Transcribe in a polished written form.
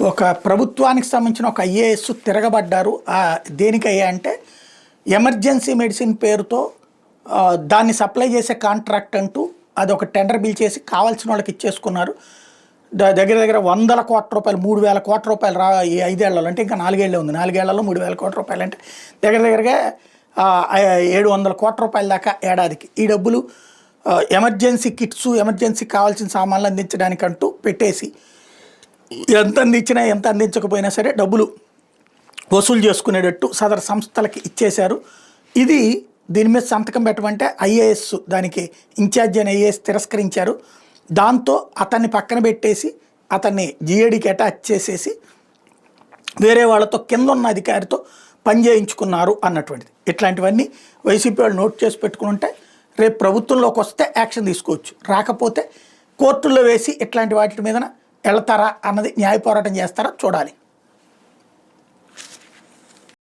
ఒక ప్రభుత్వానికి సంబంధించిన ఒక ఐఏఎస్ తిరగబడ్డారు. దేనికయ్యా అంటే ఎమర్జెన్సీ మెడిసిన్ పేరుతో దాన్ని సప్లై చేసే కాంట్రాక్ట్ అంటూ అదొక టెండర్ పిలిచేసి కావాల్సిన వాళ్ళకి ఇచ్చేసుకున్నారు. దగ్గర దగ్గర 100 కోట్ల రూపాయలు, 3,000 కోట్ల రూపాయలు ఈ 5 ఏళ్లలో, అంటే ఇంకా 4 ఏళ్ళే ఉంది, 4 ఏళ్లలో 3,000 కోట్ల రూపాయలు అంటే దగ్గర దగ్గరగా 700 కోట్ల రూపాయల దాకా ఏడాదికి. ఈ డబ్బులు ఎమర్జెన్సీ కిట్స్, ఎమర్జెన్సీకి కావాల్సిన సామాన్లు అందించడానికంటూ పెట్టేసి ఎంత అందించినా ఎంత అందించకపోయినా సరే డబ్బులు వసూలు చేసుకునేటట్టు సదరు సంస్థలకి ఇచ్చేశారు. దీని మీద సంతకం పెట్టమంటే ఐఏఎస్, దానికి ఇన్ఛార్జ్ అయిన ఐఏఎస్ తిరస్కరించారు. దాంతో అతన్ని పక్కన పెట్టేసి అతన్ని జిఏడికి అటాచ్ చేసేసి వేరే వాళ్ళతో కింద ఉన్న అధికారితో పని చేయించుకున్నారు అన్నటువంటిది. ఇట్లాంటివన్నీ వైసీపీ వాళ్ళు నోట్ చేసి పెట్టుకుంటే రేపు ప్రభుత్వంలోకి వస్తే యాక్షన్ తీసుకోవచ్చు, రాకపోతే కోర్టుల్లో వేసి ఇట్లాంటి వాటి మీద వెళ్తారా అన్నది, న్యాయ పోరాటం చేస్తారా చూడాలి.